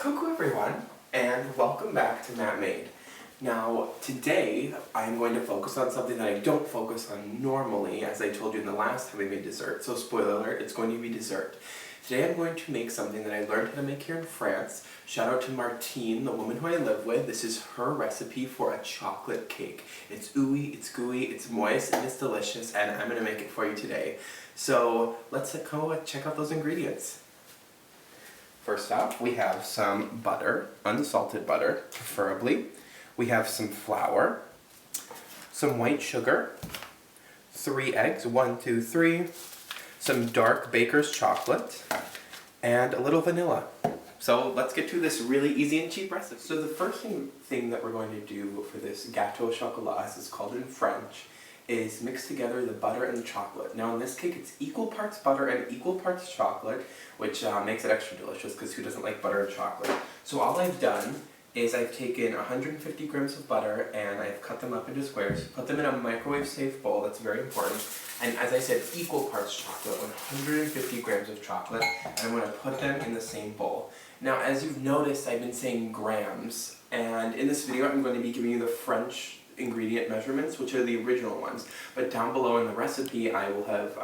Coucou everyone, and welcome back to Matt Made. Now, today I'm going to focus on something that I don't focus on normally, as I told you in the last time I made dessert. So spoiler alert, it's going to be dessert. Today I'm going to make something that I learned how to make here in France. Shout out to Martine, the woman who I live with. This is her recipe for a chocolate cake. It's ooey, it's gooey, it's moist, and it's delicious, and I'm going to make it for you today. So let's go check out those ingredients. First off, we have some butter, unsalted butter, preferably. We have some flour, some white sugar, 3 eggs, 1, 2, 3, some dark baker's chocolate, and a little vanilla. So let's get to this really easy and cheap recipe. So the first thing that we're going to do for this gâteau au chocolat, as it's called in French, is mix together the butter and the chocolate. Now in this cake it's equal parts butter and equal parts chocolate, which makes it extra delicious because who doesn't like butter and chocolate? So all I've done is I've taken 150 grams of butter and I've cut them up into squares, put them in a microwave safe bowl, that's very important, and as I said, equal parts chocolate, 150 grams of chocolate, and I'm going to put them in the same bowl. Now as you've noticed, I've been saying grams, and in this video I'm going to be giving you the French ingredient measurements, which are the original ones, but down below in the recipe I will have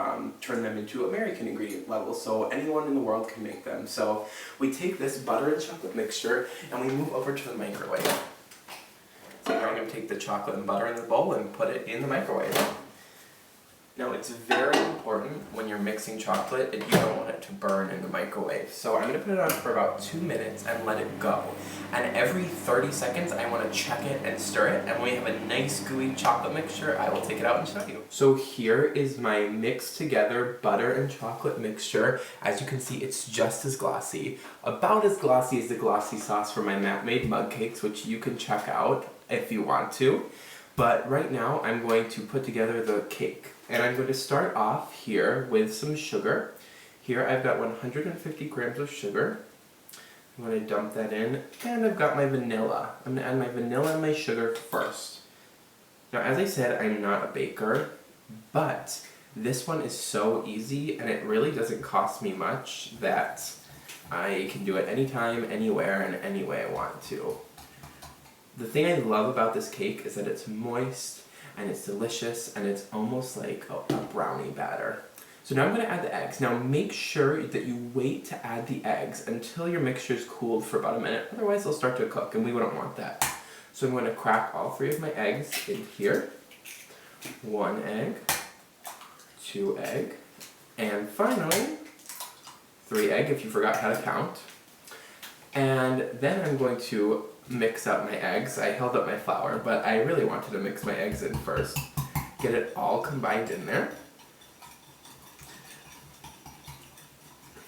turned them into American ingredient levels, so anyone in the world can make them. So we take this butter and chocolate mixture and we move over to the microwave. So I'm going to take the chocolate and butter in the bowl and put it in the microwave. Now it's very important when you're mixing chocolate that you don't want it to burn in the microwave. So I'm going to put it on for about 2 minutes and let it go. And every 30 seconds I want to check it and stir it, and when we have a nice gooey chocolate mixture, I will take it out and show you. So here is my mixed together butter and chocolate mixture. As you can see, it's just as glossy. About as glossy as the glossy sauce for my Matt Made mug cakes, which you can check out if you want to. But right now I'm going to put together the cake. And I'm going to start off here with some sugar. Here I've got 150 grams of sugar. I'm going to dump that in, and I've got my vanilla. I'm going to add my vanilla and my sugar first. Now as I said, I'm not a baker, but this one is so easy and it really doesn't cost me much that I can do it anytime, anywhere, and any way I want to. The thing I love about this cake is that it's moist, and it's delicious, and it's almost like a brownie batter. So now I'm going to add the eggs. Now make sure that you wait to add the eggs until your mixture is cooled for about a minute, otherwise they'll start to cook, and we wouldn't want that. So I'm going to crack all 3 of my eggs in here. 1 egg, 2 egg, and finally 3 egg if you forgot how to count. And then I'm going to mix up my eggs. I held up my flour, but I really wanted to mix my eggs in first. Get it all combined in there.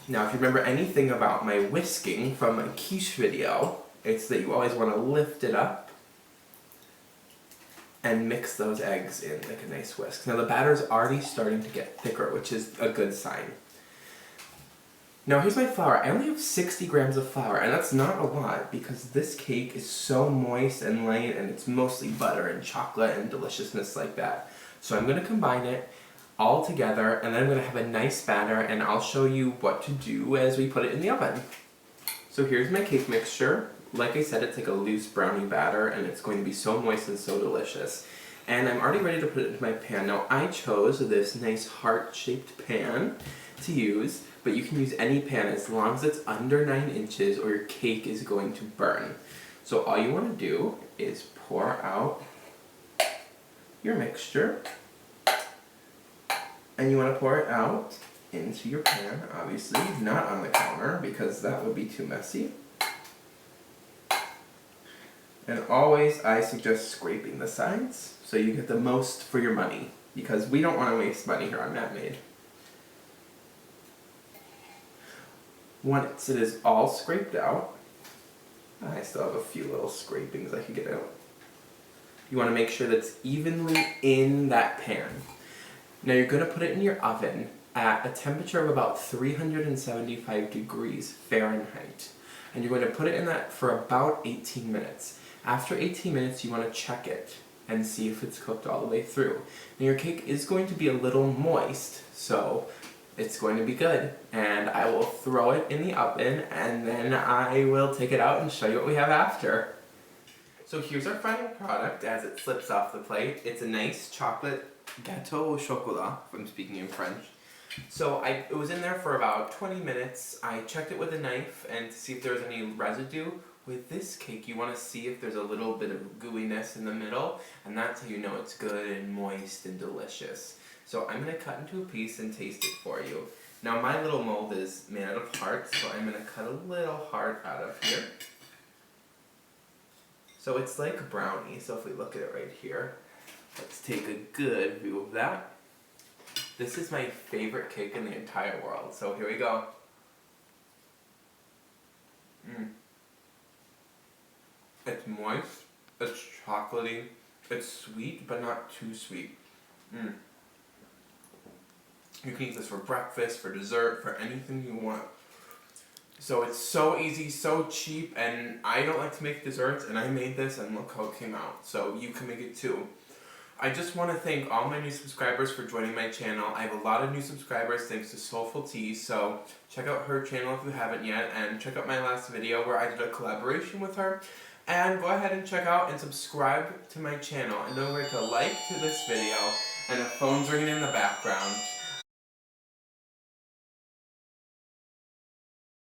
Now if you remember anything about my whisking from my quiche video, it's that you always want to lift it up and mix those eggs in like a nice whisk. Now the batter's already starting to get thicker, which is a good sign. Now here's my flour. I only have 60 grams of flour, and that's not a lot because this cake is so moist and light, and it's mostly butter and chocolate and deliciousness like that. So I'm going to combine it all together, and then I'm going to have a nice batter, and I'll show you what to do as we put it in the oven. So here's my cake mixture. Like I said, it's like a loose brownie batter, and it's going to be so moist and so delicious. And I'm already ready to put it into my pan. Now I chose this nice heart-shaped pan to use, but you can use any pan as long as it's under 9 inches or your cake is going to burn. So all you want to do is pour out your mixture, and you want to pour it out into your pan, obviously, not on the counter because that would be too messy. And always I suggest scraping the sides so you get the most for your money, because we don't want to waste money here on Matt Made. Once it is all scraped out, I still have a few little scrapings I could get out. You want to make sure that it's evenly in that pan. Now you're going to put it in your oven at a temperature of about 375 degrees Fahrenheit. And you're going to put it in that for about 18 minutes. After 18 minutes you want to check it and see if it's cooked all the way through. Now your cake is going to be a little moist, so it's going to be good. And I will throw it in the oven and then I will take it out and show you what we have after. So here's our final product as it slips off the plate. It's a nice chocolate gâteau au chocolat, if I'm speaking in French. So it was in there for about 20 minutes. I checked it with a knife and to see if there was any residue. With this cake, you want to see if there's a little bit of gooiness in the middle, and that's how you know it's good and moist and delicious. So I'm going to cut into a piece and taste it for you. Now my little mold is made out of hearts, so I'm going to cut a little heart out of here. So it's like a brownie, so if we look at it right here, let's take a good view of that. This is my favorite cake in the entire world, so here we go. It's moist, it's chocolatey, it's sweet, but not too sweet. You can eat this for breakfast, for dessert, for anything you want. So it's so easy, so cheap, and I don't like to make desserts, and I made this, and look how it came out. So you can make it too. I just want to thank all my new subscribers for joining my channel. I have a lot of new subscribers thanks to Soulful Tea, so check out her channel if you haven't yet, and check out my last video where I did a collaboration with her. And go ahead and check out and subscribe to my channel, and don't forget to like to this video, and a phone's ringing in the background.